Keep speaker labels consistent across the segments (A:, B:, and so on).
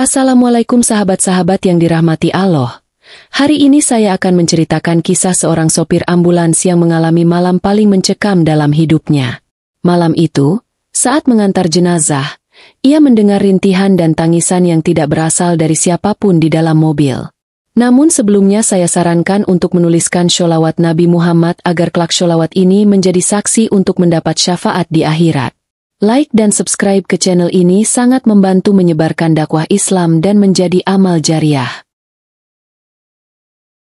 A: Assalamualaikum sahabat-sahabat yang dirahmati Allah. Hari ini saya akan menceritakan kisah seorang sopir ambulans yang mengalami malam paling mencekam dalam hidupnya. Malam itu, saat mengantar jenazah, ia mendengar rintihan dan tangisan yang tidak berasal dari siapapun di dalam mobil. Namun sebelumnya saya sarankan untuk menuliskan sholawat Nabi Muhammad agar kelak sholawat ini menjadi saksi untuk mendapat syafaat di akhirat. Like dan subscribe ke channel ini sangat membantu menyebarkan dakwah Islam dan menjadi amal jariah.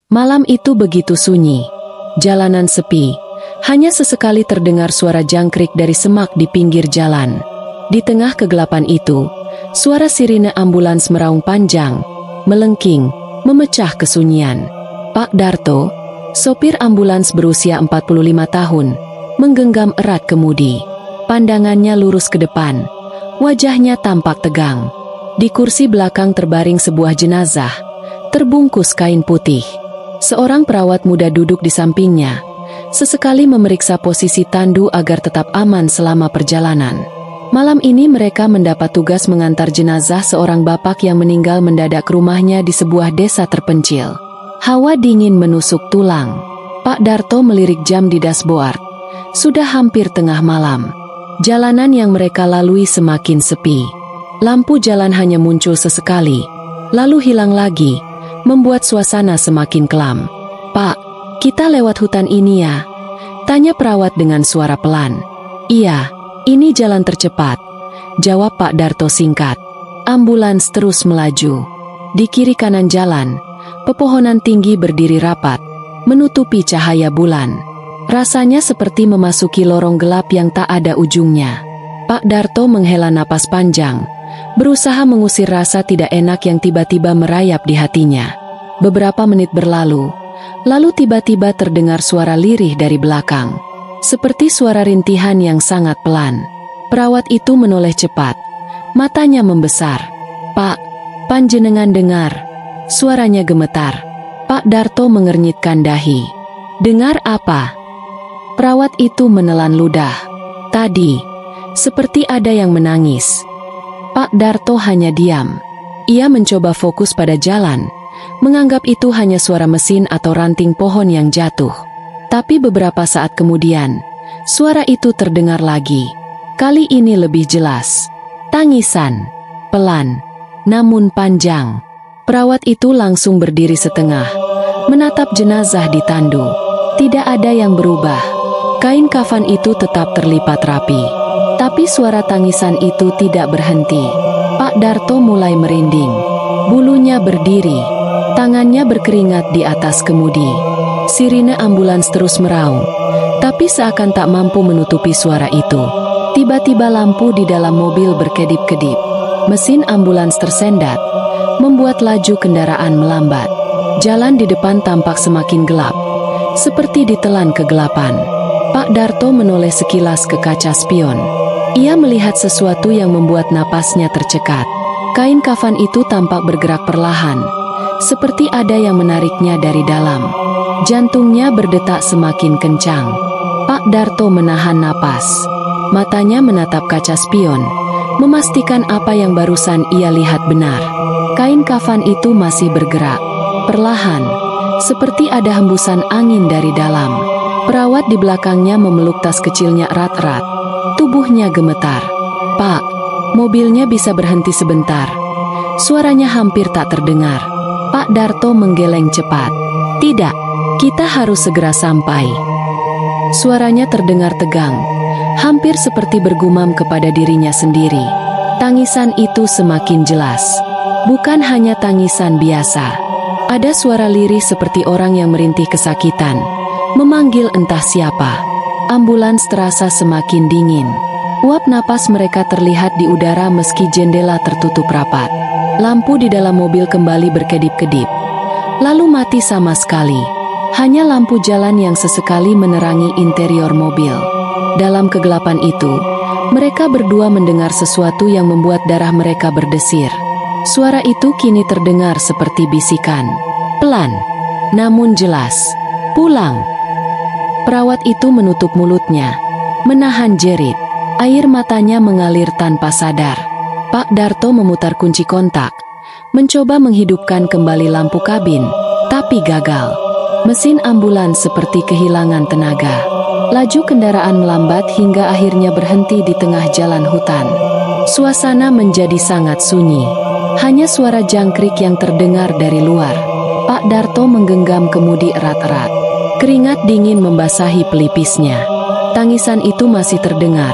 A: Malam itu begitu sunyi. Jalanan sepi. Hanya sesekali terdengar suara jangkrik dari semak di pinggir jalan. Di tengah kegelapan itu, suara sirine ambulans meraung panjang, melengking, memecah kesunyian. Pak Darto, sopir ambulans berusia 45 tahun, menggenggam erat kemudi. Pandangannya lurus ke depan, wajahnya tampak tegang. Di kursi belakang terbaring sebuah jenazah, terbungkus kain putih. Seorang perawat muda duduk di sampingnya, sesekali memeriksa posisi tandu agar tetap aman selama perjalanan. Malam ini mereka mendapat tugas mengantar jenazah seorang bapak yang meninggal mendadak ke rumahnya di sebuah desa terpencil. Hawa dingin menusuk tulang. Pak Darto melirik jam di dashboard. Sudah hampir tengah malam. Jalanan yang mereka lalui semakin sepi. Lampu jalan hanya muncul sesekali, lalu hilang lagi, membuat suasana semakin kelam. "Pak, kita lewat hutan ini ya?" tanya perawat dengan suara pelan. "Iya, ini jalan tercepat," jawab Pak Darto singkat. Ambulans terus melaju. Di kiri kanan jalan, pepohonan tinggi berdiri rapat, menutupi cahaya bulan. Rasanya seperti memasuki lorong gelap yang tak ada ujungnya. Pak Darto menghela napas panjang, berusaha mengusir rasa tidak enak yang tiba-tiba merayap di hatinya. Beberapa menit berlalu, lalu tiba-tiba terdengar suara lirih dari belakang. Seperti suara rintihan yang sangat pelan. Perawat itu menoleh cepat, matanya membesar. "Pak, panjenengan dengar?" Suaranya gemetar. Pak Darto mengernyitkan dahi. "Dengar apa?" Perawat itu menelan ludah. "Tadi, seperti ada yang menangis." Pak Darto hanya diam. Ia mencoba fokus pada jalan, menganggap itu hanya suara mesin atau ranting pohon yang jatuh. Tapi beberapa saat kemudian, suara itu terdengar lagi. Kali ini lebih jelas. Tangisan, pelan, namun panjang. Perawat itu langsung berdiri setengah, menatap jenazah di tandu. Tidak ada yang berubah. Kain kafan itu tetap terlipat rapi. Tapi suara tangisan itu tidak berhenti. Pak Darto mulai merinding. Bulunya berdiri. Tangannya berkeringat di atas kemudi. Sirine ambulans terus meraung. Tapi seakan tak mampu menutupi suara itu. Tiba-tiba lampu di dalam mobil berkedip-kedip. Mesin ambulans tersendat, membuat laju kendaraan melambat. Jalan di depan tampak semakin gelap, seperti ditelan kegelapan. Pak Darto menoleh sekilas ke kaca spion. Ia melihat sesuatu yang membuat napasnya tercekat. Kain kafan itu tampak bergerak perlahan, seperti ada yang menariknya dari dalam. Jantungnya berdetak semakin kencang. Pak Darto menahan napas. Matanya menatap kaca spion, memastikan apa yang barusan ia lihat benar. Kain kafan itu masih bergerak, perlahan, seperti ada hembusan angin dari dalam. Perawat di belakangnya memeluk tas kecilnya erat-erat. Tubuhnya gemetar. "Pak, mobilnya bisa berhenti sebentar." Suaranya hampir tak terdengar. Pak Darto menggeleng cepat. "Tidak, kita harus segera sampai." Suaranya terdengar tegang, hampir seperti bergumam kepada dirinya sendiri. Tangisan itu semakin jelas. Bukan hanya tangisan biasa. Ada suara lirih seperti orang yang merintih kesakitan, memanggil entah siapa. Ambulans terasa semakin dingin. Uap napas mereka terlihat di udara meski jendela tertutup rapat. Lampu di dalam mobil kembali berkedip-kedip, lalu mati sama sekali. Hanya lampu jalan yang sesekali menerangi interior mobil. Dalam kegelapan itu, mereka berdua mendengar sesuatu yang membuat darah mereka berdesir. Suara itu kini terdengar seperti bisikan. Pelan, namun jelas. "Pulang." Perawat itu menutup mulutnya, menahan jerit. Air matanya mengalir tanpa sadar. Pak Darto memutar kunci kontak, mencoba menghidupkan kembali lampu kabin, tapi gagal. Mesin ambulans seperti kehilangan tenaga. Laju kendaraan melambat hingga akhirnya berhenti di tengah jalan hutan. Suasana menjadi sangat sunyi. Hanya suara jangkrik yang terdengar dari luar. Pak Darto menggenggam kemudi erat-erat. Keringat dingin membasahi pelipisnya. Tangisan itu masih terdengar.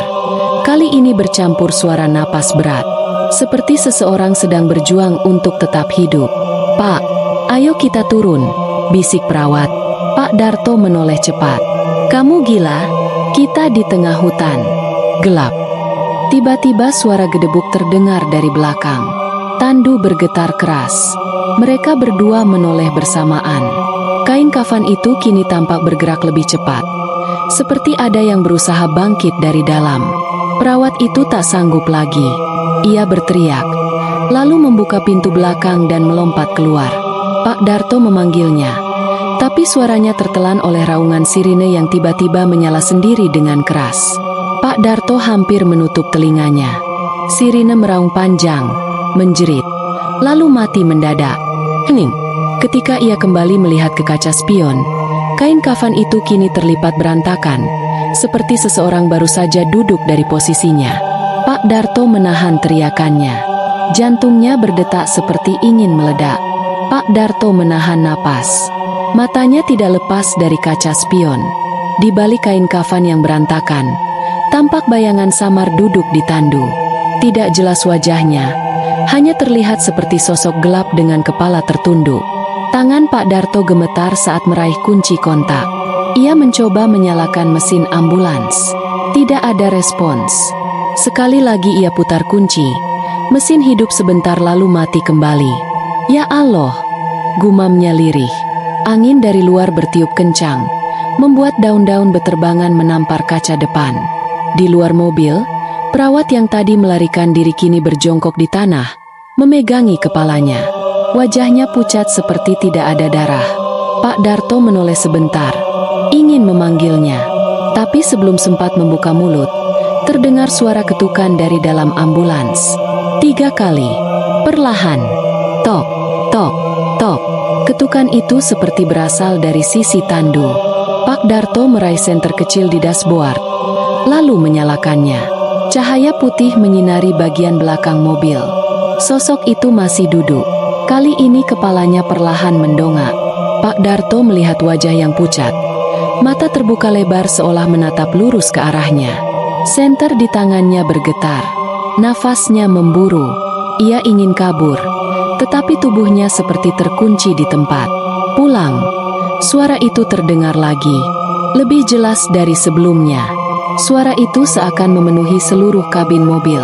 A: Kali ini bercampur suara napas berat. Seperti seseorang sedang berjuang untuk tetap hidup. "Pak, ayo kita turun," bisik perawat. Pak Darto menoleh cepat. "Kamu gila? Kita di tengah hutan. Gelap." Tiba-tiba suara gedebuk terdengar dari belakang. Tandu bergetar keras. Mereka berdua menoleh bersamaan. Kain kafan itu kini tampak bergerak lebih cepat. Seperti ada yang berusaha bangkit dari dalam. Perawat itu tak sanggup lagi. Ia berteriak, lalu membuka pintu belakang dan melompat keluar. Pak Darto memanggilnya, tapi suaranya tertelan oleh raungan sirine yang tiba-tiba menyala sendiri dengan keras. Pak Darto hampir menutup telinganya. Sirine meraung panjang, menjerit, lalu mati mendadak. Hening. Ketika ia kembali melihat ke kaca spion, kain kafan itu kini terlipat berantakan, seperti seseorang baru saja duduk dari posisinya. Pak Darto menahan teriakannya. Jantungnya berdetak seperti ingin meledak. Pak Darto menahan napas. Matanya tidak lepas dari kaca spion. Di balik kain kafan yang berantakan, tampak bayangan samar duduk di tandu. Tidak jelas wajahnya, hanya terlihat seperti sosok gelap dengan kepala tertunduk. Tangan Pak Darto gemetar saat meraih kunci kontak. Ia mencoba menyalakan mesin ambulans. Tidak ada respons. Sekali lagi ia putar kunci. Mesin hidup sebentar lalu mati kembali. "Ya Allah," gumamnya lirih. Angin dari luar bertiup kencang, membuat daun-daun beterbangan menampar kaca depan. Di luar mobil, perawat yang tadi melarikan diri kini berjongkok di tanah, memegangi kepalanya. Wajahnya pucat seperti tidak ada darah. Pak Darto menoleh sebentar, ingin memanggilnya. Tapi sebelum sempat membuka mulut, terdengar suara ketukan dari dalam ambulans. 3 kali, perlahan. Tok, tok, tok. Ketukan itu seperti berasal dari sisi tandu. Pak Darto meraih senter kecil di dashboard, lalu menyalakannya. Cahaya putih menyinari bagian belakang mobil. Sosok itu masih duduk. Kali ini kepalanya perlahan mendongak. Pak Darto melihat wajah yang pucat. Mata terbuka lebar seolah menatap lurus ke arahnya. Senter di tangannya bergetar. Nafasnya memburu. Ia ingin kabur, tetapi tubuhnya seperti terkunci di tempat. "Pulang." Suara itu terdengar lagi, lebih jelas dari sebelumnya. Suara itu seakan memenuhi seluruh kabin mobil.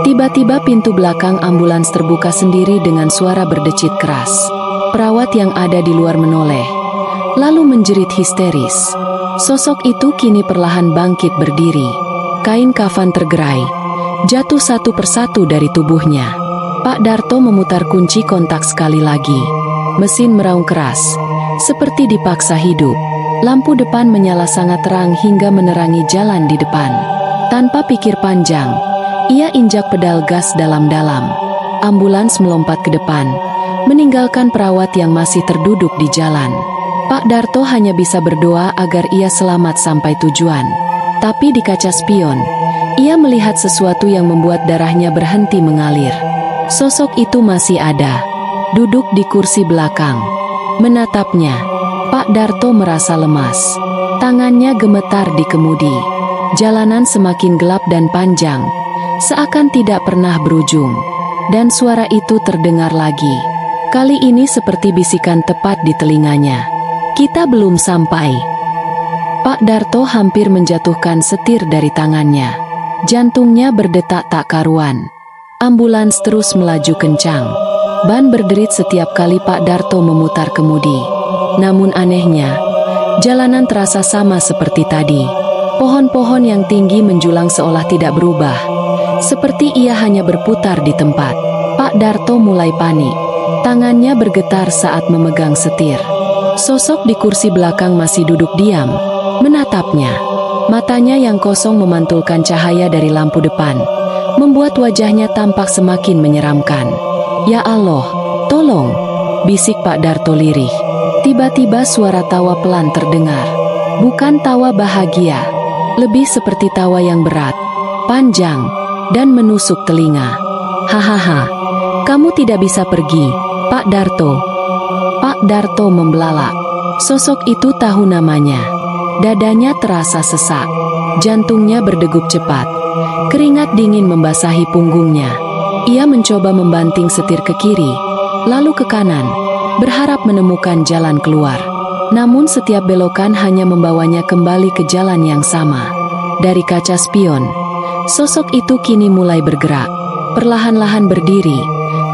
A: Tiba-tiba pintu belakang ambulans terbuka sendiri dengan suara berdecit keras. Perawat yang ada di luar menoleh, lalu menjerit histeris. Sosok itu kini perlahan bangkit berdiri. Kain kafan tergerai, jatuh satu persatu dari tubuhnya. Pak Darto memutar kunci kontak sekali lagi. Mesin meraung keras, seperti dipaksa hidup. Lampu depan menyala sangat terang hingga menerangi jalan di depan. Tanpa pikir panjang, ia injak pedal gas dalam-dalam. Ambulans melompat ke depan, meninggalkan perawat yang masih terduduk di jalan. Pak Darto hanya bisa berdoa agar ia selamat sampai tujuan. Tapi di kaca spion, ia melihat sesuatu yang membuat darahnya berhenti mengalir. Sosok itu masih ada, duduk di kursi belakang. Menatapnya, Pak Darto merasa lemas. Tangannya gemetar di kemudi. Jalanan semakin gelap dan panjang, seakan tidak pernah berujung. Dan suara itu terdengar lagi. Kali ini seperti bisikan tepat di telinganya. "Kita belum sampai." Pak Darto hampir menjatuhkan setir dari tangannya. Jantungnya berdetak tak karuan. Ambulans terus melaju kencang. Ban berderit setiap kali Pak Darto memutar kemudi. Namun anehnya, jalanan terasa sama seperti tadi. Pohon-pohon yang tinggi menjulang seolah tidak berubah. Seperti ia hanya berputar di tempat. Pak Darto mulai panik. Tangannya bergetar saat memegang setir. Sosok di kursi belakang masih duduk diam, menatapnya. Matanya yang kosong memantulkan cahaya dari lampu depan, membuat wajahnya tampak semakin menyeramkan. "Ya Allah," "Tolong!" bisik Pak Darto lirih. Tiba-tiba suara tawa pelan terdengar. Bukan tawa bahagia, lebih seperti tawa yang berat, panjang, dan menusuk telinga. "Hahaha, kamu tidak bisa pergi, Pak Darto." Pak Darto membelalak. Sosok itu tahu namanya. Dadanya terasa sesak. Jantungnya berdegup cepat. Keringat dingin membasahi punggungnya. Ia mencoba membanting setir ke kiri, lalu ke kanan, berharap menemukan jalan keluar. Namun setiap belokan hanya membawanya kembali ke jalan yang sama. Dari kaca spion, sosok itu kini mulai bergerak. Perlahan-lahan berdiri,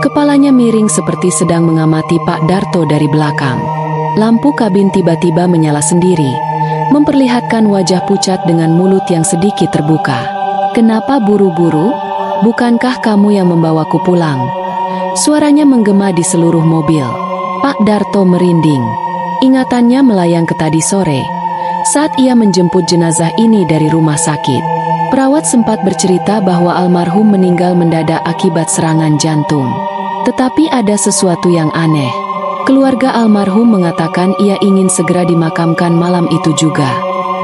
A: kepalanya miring seperti sedang mengamati Pak Darto dari belakang. Lampu kabin tiba-tiba menyala sendiri, memperlihatkan wajah pucat dengan mulut yang sedikit terbuka. "Kenapa buru-buru? Bukankah kamu yang membawaku pulang?" Suaranya menggema di seluruh mobil. Pak Darto merinding. Ingatannya melayang ke tadi sore, saat ia menjemput jenazah ini dari rumah sakit. Perawat sempat bercerita bahwa almarhum meninggal mendadak akibat serangan jantung. Tetapi ada sesuatu yang aneh. Keluarga almarhum mengatakan ia ingin segera dimakamkan malam itu juga.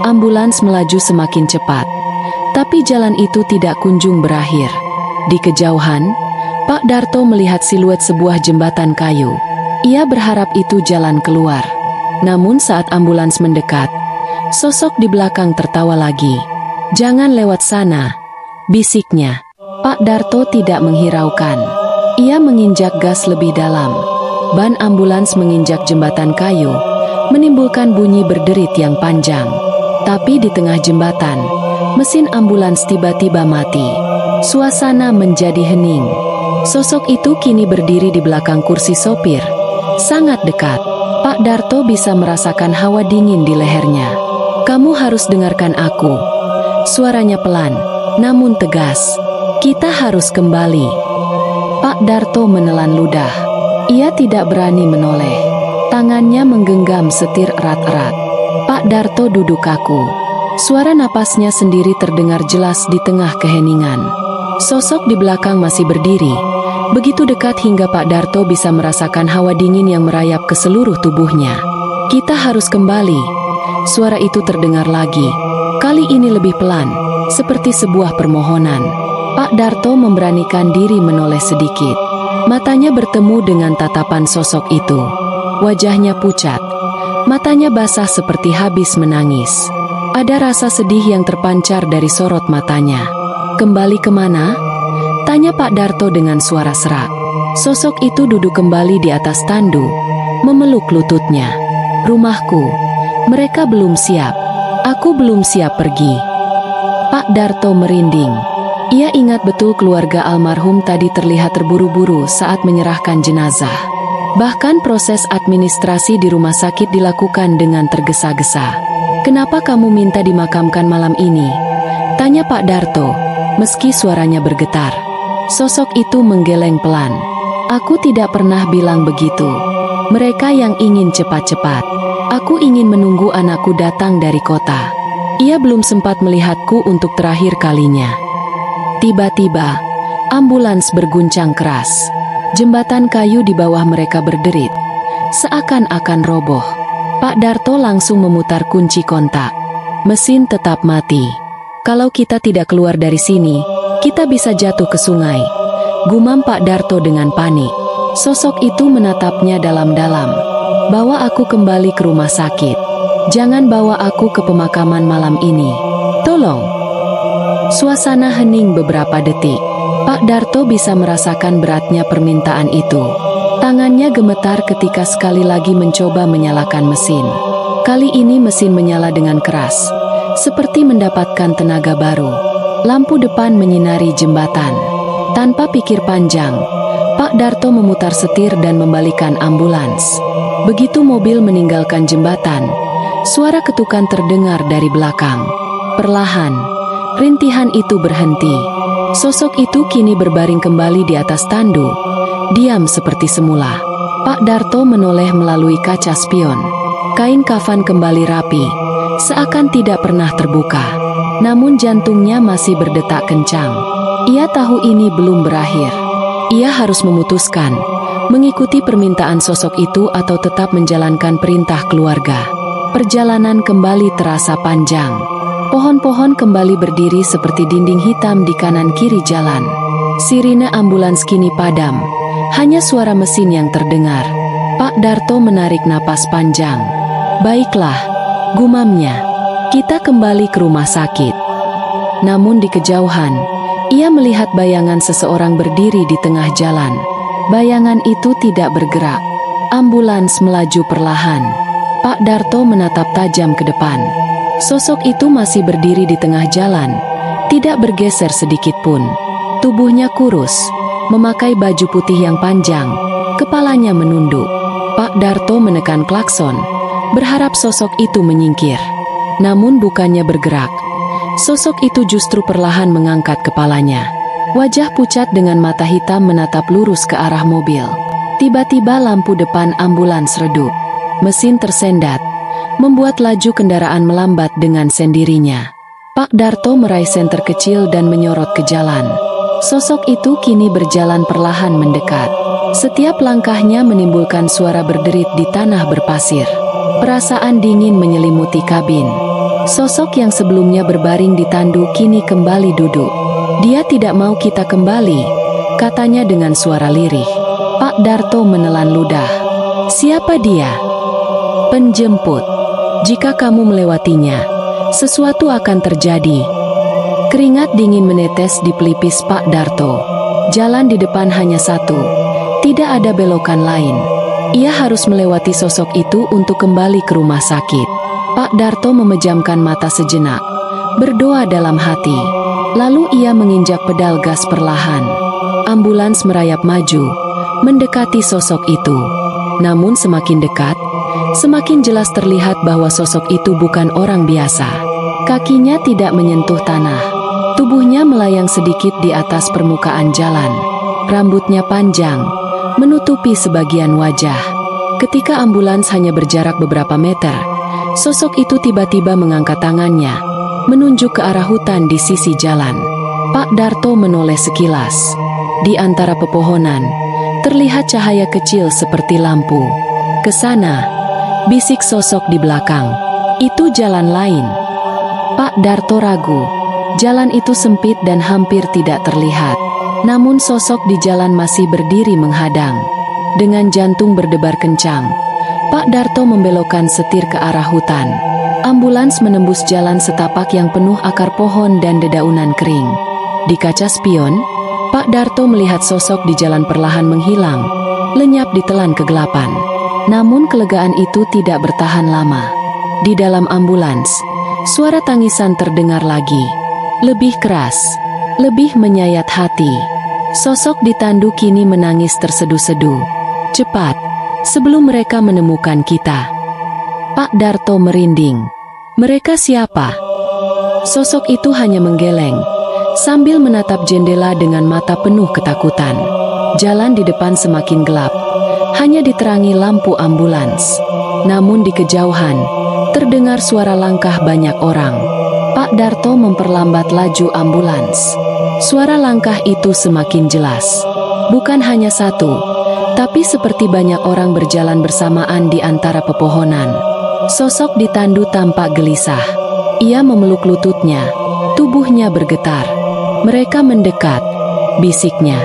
A: Ambulans melaju semakin cepat, tapi jalan itu tidak kunjung berakhir. Di kejauhan, Pak Darto melihat siluet sebuah jembatan kayu. Ia berharap itu jalan keluar. Namun saat ambulans mendekat, sosok di belakang tertawa lagi. "Jangan lewat sana," bisiknya. Pak Darto tidak menghiraukan. Ia menginjak gas lebih dalam. Ban ambulans menginjak jembatan kayu, menimbulkan bunyi berderit yang panjang. Tapi di tengah jembatan, mesin ambulans tiba-tiba mati. Suasana menjadi hening. Sosok itu kini berdiri di belakang kursi sopir, sangat dekat. Pak Darto bisa merasakan hawa dingin di lehernya. "Kamu harus dengarkan aku." Suaranya pelan, namun tegas. "Kita harus kembali." Pak Darto menelan ludah. Ia tidak berani menoleh. Tangannya menggenggam setir erat-erat. Pak Darto duduk kaku. Suara napasnya sendiri terdengar jelas di tengah keheningan. Sosok di belakang masih berdiri, begitu dekat hingga Pak Darto bisa merasakan hawa dingin yang merayap ke seluruh tubuhnya. "Kita harus kembali." Suara itu terdengar lagi. Kali ini lebih pelan, seperti sebuah permohonan. Pak Darto memberanikan diri menoleh sedikit. Matanya bertemu dengan tatapan sosok itu. Wajahnya pucat, matanya basah seperti habis menangis. Ada rasa sedih yang terpancar dari sorot matanya. "Kembali kemana?" tanya Pak Darto dengan suara serak. Sosok itu duduk kembali di atas tandu, memeluk lututnya. "Rumahku. Mereka belum siap. Aku belum siap pergi." Pak Darto merinding. Ia ingat betul keluarga almarhum tadi terlihat terburu-buru saat menyerahkan jenazah. Bahkan proses administrasi di rumah sakit dilakukan dengan tergesa-gesa. "Kenapa kamu minta dimakamkan malam ini?" tanya Pak Darto, meski suaranya bergetar. Sosok itu menggeleng pelan. "Aku tidak pernah bilang begitu. Mereka yang ingin cepat-cepat. Aku ingin menunggu anakku datang dari kota. Ia belum sempat melihatku untuk terakhir kalinya." Tiba-tiba, ambulans berguncang keras. Jembatan kayu di bawah mereka berderit, seakan-akan roboh. Pak Darto langsung memutar kunci kontak. Mesin tetap mati. "Kalau kita tidak keluar dari sini, kita bisa jatuh ke sungai," gumam Pak Darto dengan panik. Sosok itu menatapnya dalam-dalam. "Bawa aku kembali ke rumah sakit. Jangan bawa aku ke pemakaman malam ini. Tolong." Suasana hening beberapa detik. Pak Darto bisa merasakan beratnya permintaan itu. Tangannya gemetar ketika sekali lagi mencoba menyalakan mesin. Kali ini mesin menyala dengan keras, seperti mendapatkan tenaga baru. Lampu depan menyinari jembatan. Tanpa pikir panjang, Pak Darto memutar setir dan membalikan ambulans. Begitu mobil meninggalkan jembatan, suara ketukan terdengar dari belakang. Perlahan, rintihan itu berhenti. Sosok itu kini berbaring kembali di atas tandu, diam seperti semula. Pak Darto menoleh melalui kaca spion. Kain kafan kembali rapi, seakan tidak pernah terbuka. Namun jantungnya masih berdetak kencang. Ia tahu ini belum berakhir. Ia harus memutuskan, Mengikuti permintaan sosok itu atau tetap menjalankan perintah keluarga? Perjalanan kembali terasa panjang. Pohon-pohon kembali berdiri seperti dinding hitam di kanan kiri jalan. Sirine ambulans kini padam. Hanya suara mesin yang terdengar. Pak Darto menarik napas panjang. Baiklah, gumamnya. Kita kembali ke rumah sakit. Namun di kejauhan, ia melihat bayangan seseorang berdiri di tengah jalan. Bayangan itu tidak bergerak. Ambulans melaju perlahan. Pak Darto menatap tajam ke depan. Sosok itu masih berdiri di tengah jalan, tidak bergeser sedikit pun. Tubuhnya kurus, memakai baju putih yang panjang, kepalanya menunduk. Pak Darto menekan klakson, berharap sosok itu menyingkir. Namun bukannya bergerak. Sosok itu justru perlahan mengangkat kepalanya. Wajah pucat dengan mata hitam menatap lurus ke arah mobil. Tiba-tiba lampu depan ambulans redup. Mesin tersendat, membuat laju kendaraan melambat dengan sendirinya. Pak Darto meraih senter kecil dan menyorot ke jalan. Sosok itu kini berjalan perlahan mendekat. Setiap langkahnya menimbulkan suara berderit di tanah berpasir. Perasaan dingin menyelimuti kabin. Sosok yang sebelumnya berbaring di tandu kini kembali duduk. Dia tidak mau kita kembali, katanya dengan suara lirih. Pak Darto menelan ludah. Siapa dia? Penjemput. Jika kamu melewatinya, sesuatu akan terjadi. Keringat dingin menetes di pelipis Pak Darto. Jalan di depan hanya satu. Tidak ada belokan lain. Ia harus melewati sosok itu untuk kembali ke rumah sakit. Pak Darto memejamkan mata sejenak, berdoa dalam hati. Lalu ia menginjak pedal gas perlahan. Ambulans merayap maju, mendekati sosok itu. Namun semakin dekat, semakin jelas terlihat bahwa sosok itu bukan orang biasa. Kakinya tidak menyentuh tanah. Tubuhnya melayang sedikit di atas permukaan jalan. Rambutnya panjang, menutupi sebagian wajah. Ketika ambulans hanya berjarak beberapa meter, sosok itu tiba-tiba mengangkat tangannya, menunjuk ke arah hutan di sisi jalan. Pak Darto menoleh sekilas. Di antara pepohonan, terlihat cahaya kecil seperti lampu. Ke sana, bisik sosok di belakang. Itu jalan lain. Pak Darto ragu. Jalan itu sempit dan hampir tidak terlihat. Namun sosok di jalan masih berdiri menghadang. Dengan jantung berdebar kencang, Pak Darto membelokkan setir ke arah hutan. Ambulans menembus jalan setapak yang penuh akar pohon dan dedaunan kering. Di kaca spion, Pak Darto melihat sosok di jalan perlahan menghilang, lenyap ditelan kegelapan. Namun kelegaan itu tidak bertahan lama. Di dalam ambulans, suara tangisan terdengar lagi. Lebih keras, lebih menyayat hati. Sosok di tandu kini menangis terseduh-seduh. Cepat, sebelum mereka menemukan kita. Pak Darto merinding. Mereka siapa? Sosok itu hanya menggeleng, sambil menatap jendela dengan mata penuh ketakutan. Jalan di depan semakin gelap, hanya diterangi lampu ambulans. Namun di kejauhan, terdengar suara langkah banyak orang. Pak Darto memperlambat laju ambulans. Suara langkah itu semakin jelas. Bukan hanya satu, tapi seperti banyak orang berjalan bersamaan di antara pepohonan. Sosok di tandu tampak gelisah. Ia memeluk lututnya, tubuhnya bergetar. Mereka mendekat, bisiknya.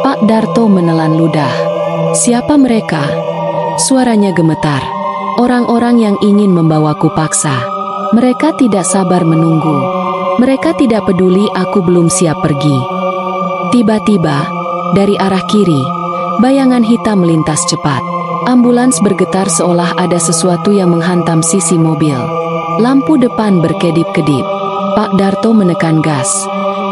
A: Pak Darto menelan ludah. Siapa mereka? Suaranya gemetar. Orang-orang yang ingin membawaku paksa. Mereka tidak sabar menunggu. Mereka tidak peduli aku belum siap pergi. Tiba-tiba, dari arah kiri, bayangan hitam melintas cepat. Ambulans bergetar seolah ada sesuatu yang menghantam sisi mobil. Lampu depan berkedip-kedip. Pak Darto menekan gas,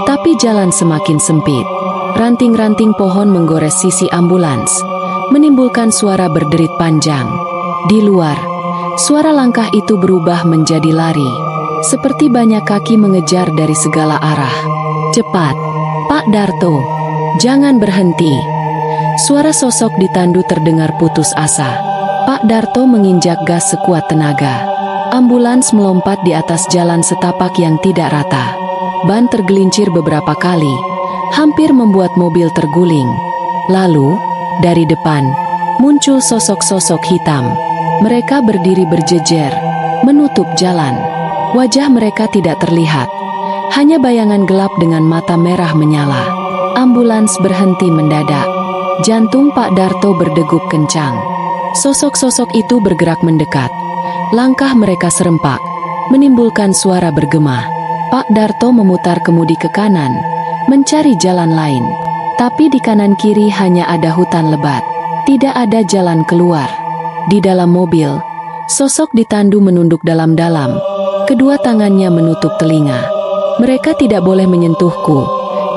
A: tapi jalan semakin sempit. Ranting-ranting pohon menggores sisi ambulans, menimbulkan suara berderit panjang. Di luar, suara langkah itu berubah menjadi lari. Seperti banyak kaki mengejar dari segala arah. Cepat, Pak Darto, jangan berhenti. Suara sosok di tandu terdengar putus asa. Pak Darto menginjak gas sekuat tenaga. Ambulans melompat di atas jalan setapak yang tidak rata. Ban tergelincir beberapa kali, hampir membuat mobil terguling. Lalu, dari depan, muncul sosok-sosok hitam. Mereka berdiri berjejer, menutup jalan. Wajah mereka tidak terlihat, hanya bayangan gelap dengan mata merah menyala. Ambulans berhenti mendadak. Jantung Pak Darto berdegup kencang. Sosok-sosok itu bergerak mendekat. Langkah mereka serempak, menimbulkan suara bergema. Pak Darto memutar kemudi ke kanan, mencari jalan lain. Tapi di kanan kiri hanya ada hutan lebat. Tidak ada jalan keluar. Di dalam mobil, sosok ditandu menunduk dalam-dalam. Kedua tangannya menutup telinga. Mereka tidak boleh menyentuhku.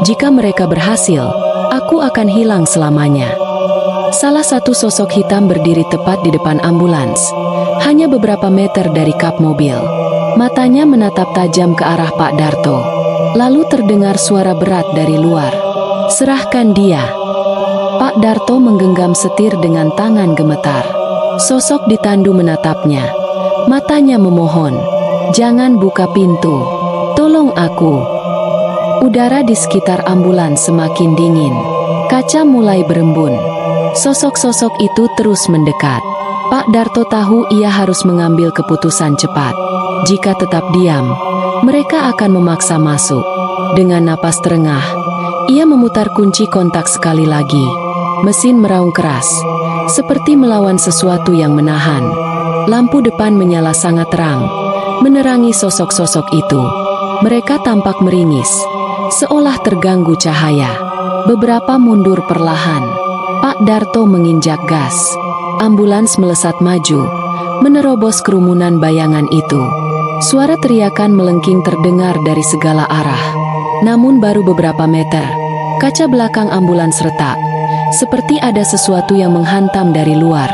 A: Jika mereka berhasil, aku akan hilang selamanya. Salah satu sosok hitam berdiri tepat di depan ambulans, hanya beberapa meter dari kap mobil. Matanya menatap tajam ke arah Pak Darto. Lalu terdengar suara berat dari luar. "Serahkan dia." Pak Darto menggenggam setir dengan tangan gemetar. Sosok ditandu menatapnya. Matanya memohon, "Jangan buka pintu. Tolong aku." Udara di sekitar ambulans semakin dingin. Kaca mulai berembun. Sosok-sosok itu terus mendekat. Pak Darto tahu ia harus mengambil keputusan cepat. Jika tetap diam, mereka akan memaksa masuk. Dengan napas terengah, ia memutar kunci kontak sekali lagi. Mesin meraung keras, seperti melawan sesuatu yang menahan. Lampu depan menyala sangat terang, menerangi sosok-sosok itu. Mereka tampak meringis, seolah terganggu cahaya. Beberapa mundur perlahan. Pak Darto menginjak gas. Ambulans melesat maju, menerobos kerumunan bayangan itu. Suara teriakan melengking terdengar dari segala arah. Namun baru beberapa meter, kaca belakang ambulans retak. Seperti ada sesuatu yang menghantam dari luar.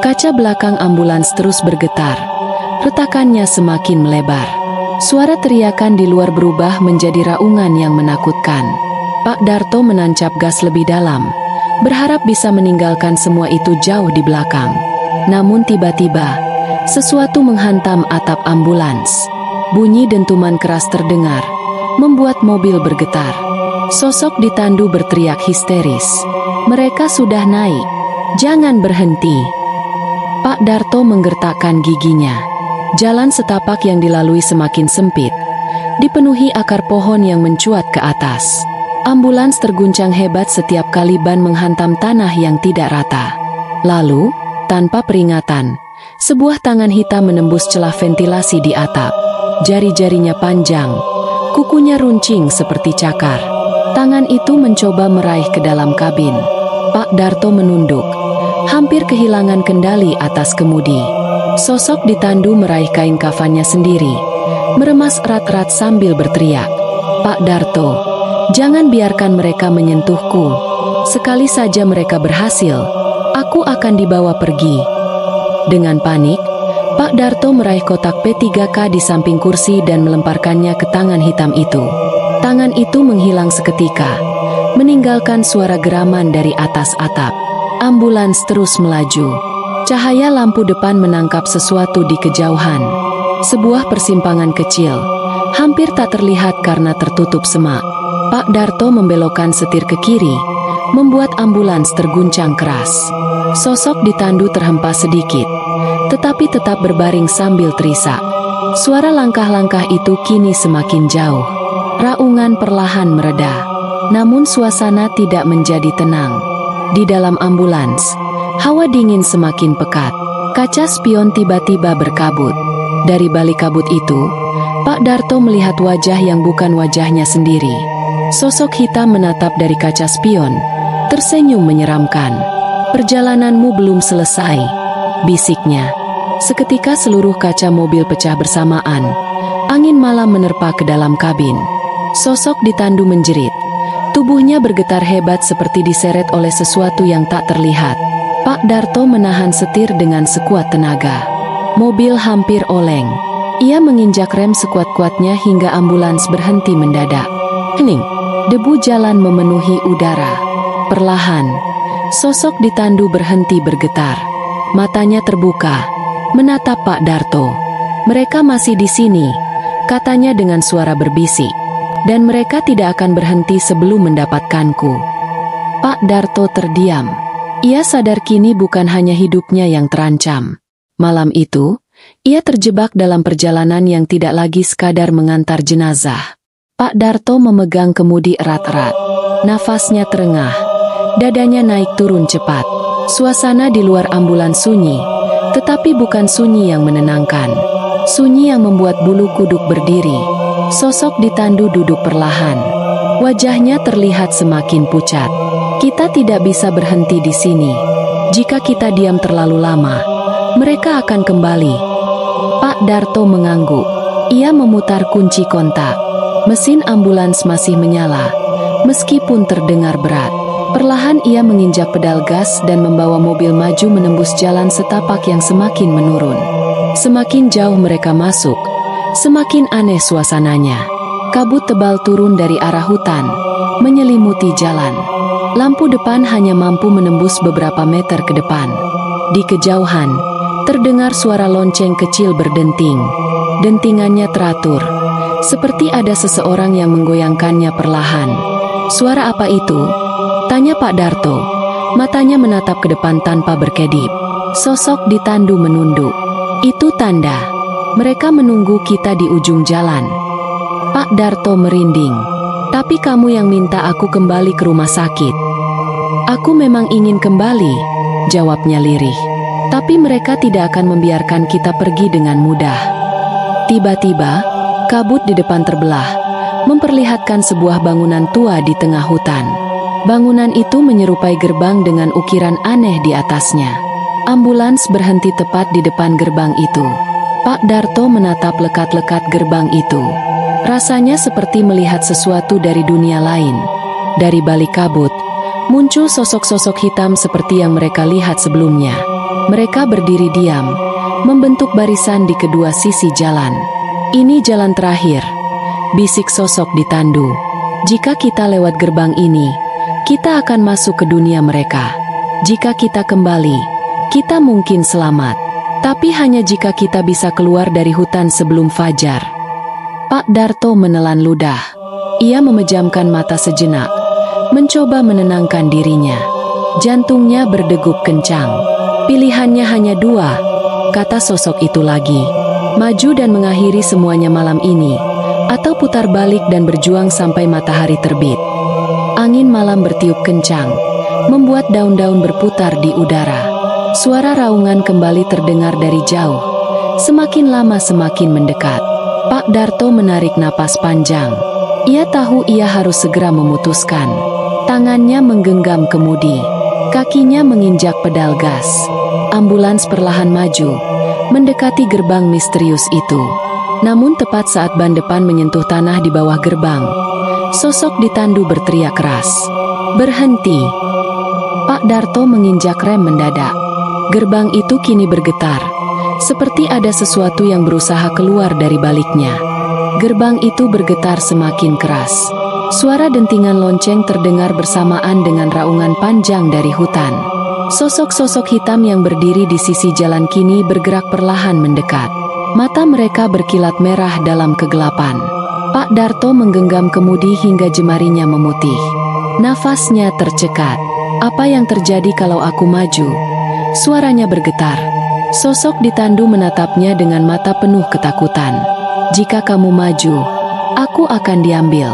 A: Kaca belakang ambulans terus bergetar. Retakannya semakin melebar. Suara teriakan di luar berubah menjadi raungan yang menakutkan. Pak Darto menancap gas lebih dalam, berharap bisa meninggalkan semua itu jauh di belakang. Namun tiba-tiba, sesuatu menghantam atap ambulans. Bunyi dentuman keras terdengar, membuat mobil bergetar. Sosok ditandu berteriak histeris. "Mereka sudah naik. Jangan berhenti." Pak Darto menggertakkan giginya. Jalan setapak yang dilalui semakin sempit, dipenuhi akar pohon yang mencuat ke atas. Ambulans terguncang hebat setiap kali ban menghantam tanah yang tidak rata. Lalu, tanpa peringatan, sebuah tangan hitam menembus celah ventilasi di atap. Jari-jarinya panjang, kukunya runcing seperti cakar. Tangan itu mencoba meraih ke dalam kabin. Pak Darto menunduk, hampir kehilangan kendali atas kemudi. Sosok ditandu meraih kain kafannya sendiri, meremas erat-erat sambil berteriak, "Pak Darto, jangan biarkan mereka menyentuhku. Sekali saja mereka berhasil, aku akan dibawa pergi." Dengan panik, Pak Darto meraih kotak P3K di samping kursi dan melemparkannya ke tangan hitam itu. Tangan itu menghilang seketika, meninggalkan suara geraman dari atas atap. Ambulans terus melaju. Cahaya lampu depan menangkap sesuatu di kejauhan. Sebuah persimpangan kecil, hampir tak terlihat karena tertutup semak. Pak Darto membelokkan setir ke kiri, membuat ambulans terguncang keras. Sosok ditandu terhempas sedikit, tetapi tetap berbaring sambil terisak. Suara langkah-langkah itu kini semakin jauh. Raungan perlahan mereda, namun suasana tidak menjadi tenang. Di dalam ambulans, hawa dingin semakin pekat. Kaca spion tiba-tiba berkabut. Dari balik kabut itu, Pak Darto melihat wajah yang bukan wajahnya sendiri. Sosok hitam menatap dari kaca spion, tersenyum menyeramkan. "Perjalananmu belum selesai," bisiknya. Seketika seluruh kaca mobil pecah bersamaan. Angin malam menerpa ke dalam kabin. Sosok ditandu menjerit. Tubuhnya bergetar hebat seperti diseret oleh sesuatu yang tak terlihat. Pak Darto menahan setir dengan sekuat tenaga. Mobil hampir oleng. Ia menginjak rem sekuat-kuatnya hingga ambulans berhenti mendadak. Hening, debu jalan memenuhi udara. Perlahan, sosok ditandu berhenti bergetar. Matanya terbuka, menatap Pak Darto. "Mereka masih di sini," katanya dengan suara berbisik. "Dan mereka tidak akan berhenti sebelum mendapatkanku." Pak Darto terdiam. Ia sadar kini bukan hanya hidupnya yang terancam. Malam itu, ia terjebak dalam perjalanan yang tidak lagi sekadar mengantar jenazah. Pak Darto memegang kemudi erat-erat. Nafasnya terengah. Dadanya naik turun cepat. Suasana di luar ambulans sunyi, tetapi bukan sunyi yang menenangkan. Sunyi yang membuat bulu kuduk berdiri. Sosok ditandu duduk perlahan. Wajahnya terlihat semakin pucat. Kita tidak bisa berhenti di sini. Jika kita diam terlalu lama, mereka akan kembali. Pak Darto mengangguk. Ia memutar kunci kontak. Mesin ambulans masih menyala, meskipun terdengar berat. Perlahan ia menginjak pedal gas dan membawa mobil maju menembus jalan setapak yang semakin menurun. Semakin jauh mereka masuk, semakin aneh suasananya. Kabut tebal turun dari arah hutan, menyelimuti jalan. Lampu depan hanya mampu menembus beberapa meter ke depan. Di kejauhan, terdengar suara lonceng kecil berdenting. Dentingannya teratur, seperti ada seseorang yang menggoyangkannya perlahan. Suara apa itu? Tanya Pak Darto. Matanya menatap ke depan tanpa berkedip. Sosok ditandu menunduk. Itu tanda. Mereka menunggu kita di ujung jalan. Pak Darto merinding. Tapi kamu yang minta aku kembali ke rumah sakit. Aku memang ingin kembali, jawabnya lirih. Tapi mereka tidak akan membiarkan kita pergi dengan mudah. Tiba-tiba, kabut di depan terbelah, memperlihatkan sebuah bangunan tua di tengah hutan. Bangunan itu menyerupai gerbang dengan ukiran aneh di atasnya. Ambulans berhenti tepat di depan gerbang itu. Pak Darto menatap lekat-lekat gerbang itu. Rasanya seperti melihat sesuatu dari dunia lain. Dari balik kabut, muncul sosok-sosok hitam seperti yang mereka lihat sebelumnya. Mereka berdiri diam, membentuk barisan di kedua sisi jalan. Ini jalan terakhir, bisik sosok ditandu. Jika kita lewat gerbang ini, kita akan masuk ke dunia mereka. Jika kita kembali, kita mungkin selamat. Tapi hanya jika kita bisa keluar dari hutan sebelum fajar. Pak Darto menelan ludah. Ia memejamkan mata sejenak, mencoba menenangkan dirinya. Jantungnya berdegup kencang. Pilihannya hanya dua, kata sosok itu lagi. Maju dan mengakhiri semuanya malam ini, atau putar balik dan berjuang sampai matahari terbit. Angin malam bertiup kencang, membuat daun-daun berputar di udara. Suara raungan kembali terdengar dari jauh. Semakin lama semakin mendekat. Pak Darto menarik napas panjang. Ia tahu ia harus segera memutuskan. Tangannya menggenggam kemudi. Kakinya menginjak pedal gas. Ambulans perlahan maju, mendekati gerbang misterius itu. Namun tepat saat ban depan menyentuh tanah di bawah gerbang, sosok ditandu berteriak keras. Berhenti. Pak Darto menginjak rem mendadak. Gerbang itu kini bergetar, seperti ada sesuatu yang berusaha keluar dari baliknya. Gerbang itu bergetar semakin keras. Suara dentingan lonceng terdengar bersamaan dengan raungan panjang dari hutan. Sosok-sosok hitam yang berdiri di sisi jalan kini bergerak perlahan mendekat. Mata mereka berkilat merah dalam kegelapan. Pak Darto menggenggam kemudi hingga jemarinya memutih. Nafasnya tercekat. Apa yang terjadi kalau aku maju? Suaranya bergetar. Sosok ditandu menatapnya dengan mata penuh ketakutan. Jika kamu maju, aku akan diambil.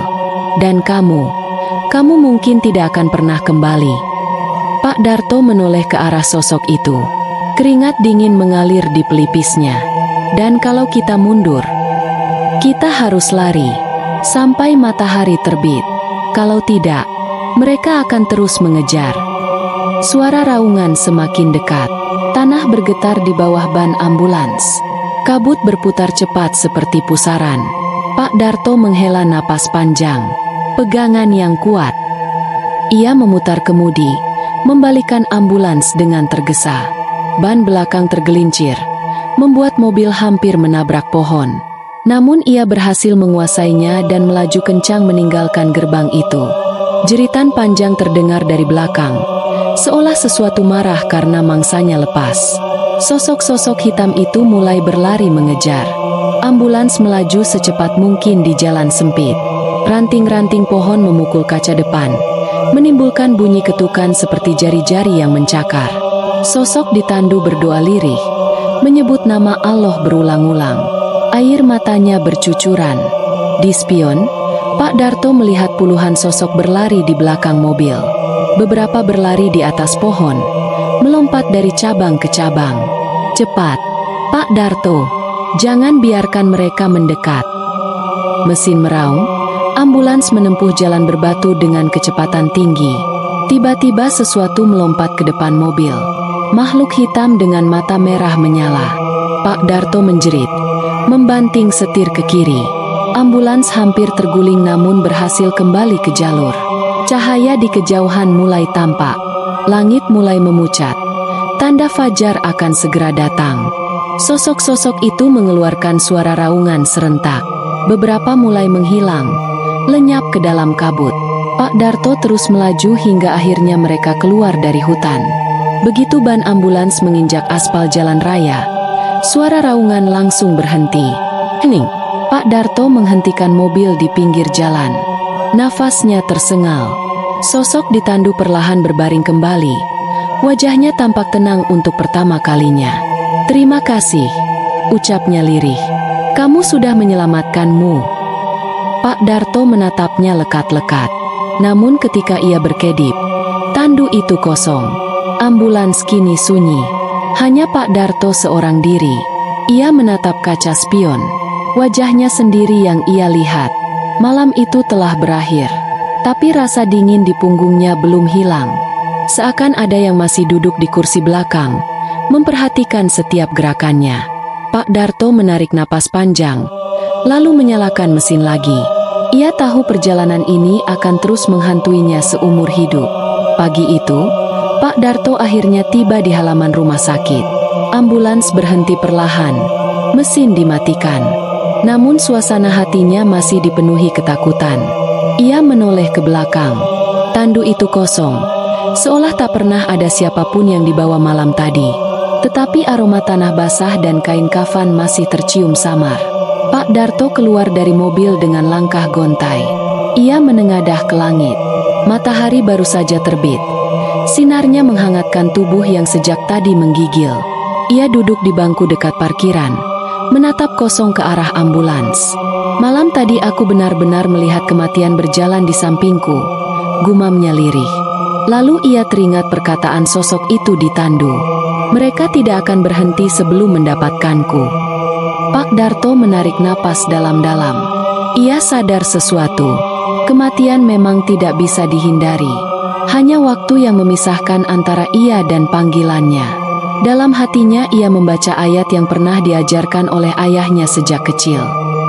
A: Dan kamu mungkin tidak akan pernah kembali. Pak Darto menoleh ke arah sosok itu. Keringat dingin mengalir di pelipisnya. Dan kalau kita mundur, kita harus lari sampai matahari terbit. Kalau tidak, mereka akan terus mengejar. Suara raungan semakin dekat. Tanah bergetar di bawah ban ambulans. Kabut berputar cepat seperti pusaran. Pak Darto menghela napas panjang. Pegangan yang kuat. Ia memutar kemudi, membalikan ambulans dengan tergesa. Ban belakang tergelincir, membuat mobil hampir menabrak pohon. Namun ia berhasil menguasainya dan melaju kencang meninggalkan gerbang itu. Jeritan panjang terdengar dari belakang, seolah sesuatu marah karena mangsanya lepas. Sosok-sosok hitam itu mulai berlari mengejar. Ambulans melaju secepat mungkin di jalan sempit. Ranting-ranting pohon memukul kaca depan, menimbulkan bunyi ketukan seperti jari-jari yang mencakar. Sosok di tandu berdoa lirih, menyebut nama Allah berulang-ulang. Air matanya bercucuran. Di spion, Pak Darto melihat puluhan sosok berlari di belakang mobil. Beberapa berlari di atas pohon, melompat dari cabang ke cabang. Cepat, Pak Darto, jangan biarkan mereka mendekat. Mesin meraung, ambulans menempuh jalan berbatu dengan kecepatan tinggi. Tiba-tiba sesuatu melompat ke depan mobil. Makhluk hitam dengan mata merah menyala. Pak Darto menjerit, membanting setir ke kiri. Ambulans hampir terguling namun berhasil kembali ke jalur. Cahaya di kejauhan mulai tampak. Langit mulai memucat. Tanda fajar akan segera datang. Sosok-sosok itu mengeluarkan suara raungan serentak. Beberapa mulai menghilang, lenyap ke dalam kabut. Pak Darto terus melaju hingga akhirnya mereka keluar dari hutan. Begitu ban ambulans menginjak aspal jalan raya, suara raungan langsung berhenti. Hening, Pak Darto menghentikan mobil di pinggir jalan. Nafasnya tersengal. Sosok di tandu perlahan berbaring kembali. Wajahnya tampak tenang untuk pertama kalinya. Terima kasih, ucapnya lirih. Kamu sudah menyelamatkanmu. Pak Darto menatapnya lekat-lekat. Namun ketika ia berkedip, tandu itu kosong. Ambulans kini sunyi. Hanya Pak Darto seorang diri. Ia menatap kaca spion. Wajahnya sendiri yang ia lihat. Malam itu telah berakhir. Tapi rasa dingin di punggungnya belum hilang. Seakan ada yang masih duduk di kursi belakang, memperhatikan setiap gerakannya. Pak Darto menarik napas panjang, lalu menyalakan mesin lagi. Ia tahu perjalanan ini akan terus menghantuinya seumur hidup. Pagi itu, Pak Darto akhirnya tiba di halaman rumah sakit. Ambulans berhenti perlahan, mesin dimatikan. Namun suasana hatinya masih dipenuhi ketakutan. Ia menoleh ke belakang. Tandu itu kosong, seolah tak pernah ada siapapun yang dibawa malam tadi. Tetapi aroma tanah basah dan kain kafan masih tercium samar. Pak Darto keluar dari mobil dengan langkah gontai. Ia menengadah ke langit. Matahari baru saja terbit. Sinarnya menghangatkan tubuh yang sejak tadi menggigil. Ia duduk di bangku dekat parkiran, menatap kosong ke arah ambulans. Malam tadi aku benar-benar melihat kematian berjalan di sampingku, gumamnya lirih. Lalu ia teringat perkataan sosok itu di tandu. Mereka tidak akan berhenti sebelum mendapatkanku. Pak Darto menarik napas dalam-dalam. Ia sadar sesuatu. Kematian memang tidak bisa dihindari. Hanya waktu yang memisahkan antara ia dan panggilannya. Dalam hatinya ia membaca ayat yang pernah diajarkan oleh ayahnya sejak kecil.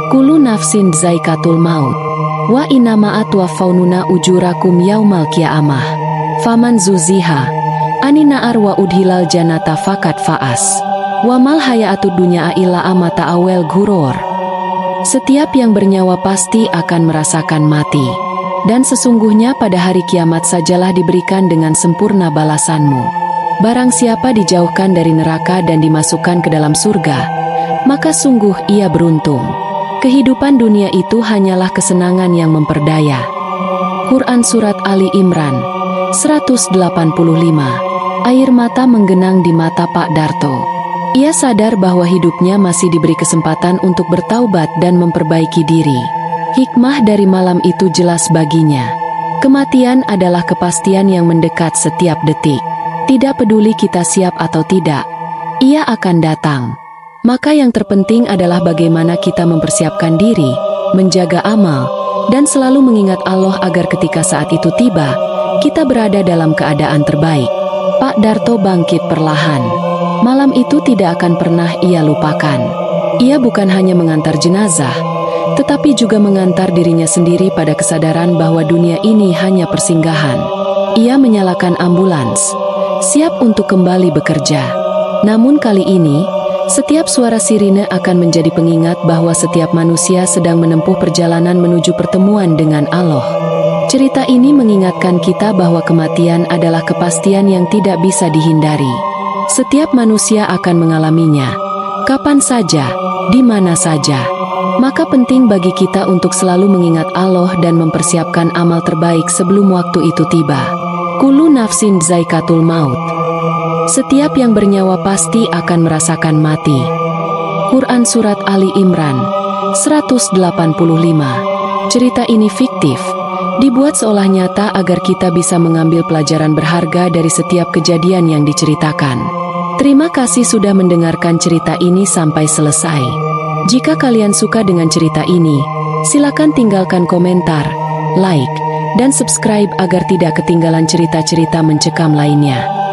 A: Kullu nafsin zaikatul maut. Wa innama atwafaununa ujurakum yaumal qiyamah. Faman zuziha Anina arwa udhilal janata fakat faas. Wamal hayatud dunya illa amata awel gurur. Setiap yang bernyawa pasti akan merasakan mati. Dan sesungguhnya pada hari kiamat sajalah diberikan dengan sempurna balasanmu. Barang siapa dijauhkan dari neraka dan dimasukkan ke dalam surga, maka sungguh ia beruntung. Kehidupan dunia itu hanyalah kesenangan yang memperdaya. Quran Surat Ali Imran 185. Air mata menggenang di mata Pak Darto. Ia sadar bahwa hidupnya masih diberi kesempatan untuk bertaubat dan memperbaiki diri. Hikmah dari malam itu jelas baginya. Kematian adalah kepastian yang mendekat setiap detik. Tidak peduli kita siap atau tidak, ia akan datang. Maka yang terpenting adalah bagaimana kita mempersiapkan diri, menjaga amal, dan selalu mengingat Allah agar ketika saat itu tiba, kita berada dalam keadaan terbaik. Pak Darto bangkit perlahan. Malam itu tidak akan pernah ia lupakan. Ia bukan hanya mengantar jenazah, tetapi juga mengantar dirinya sendiri pada kesadaran bahwa dunia ini hanya persinggahan. Ia menyalakan ambulans, siap untuk kembali bekerja. Namun kali ini, setiap suara sirine akan menjadi pengingat bahwa setiap manusia sedang menempuh perjalanan menuju pertemuan dengan Allah. Cerita ini mengingatkan kita bahwa kematian adalah kepastian yang tidak bisa dihindari. Setiap manusia akan mengalaminya, kapan saja, di mana saja. Maka penting bagi kita untuk selalu mengingat Allah dan mempersiapkan amal terbaik sebelum waktu itu tiba. Kullu nafsin zaikatul maut. Setiap yang bernyawa pasti akan merasakan mati. Quran Surat Ali Imran 185. Cerita ini fiktif, dibuat seolah nyata agar kita bisa mengambil pelajaran berharga dari setiap kejadian yang diceritakan. Terima kasih sudah mendengarkan cerita ini sampai selesai. Jika kalian suka dengan cerita ini, silakan tinggalkan komentar, like, dan subscribe agar tidak ketinggalan cerita-cerita mencekam lainnya.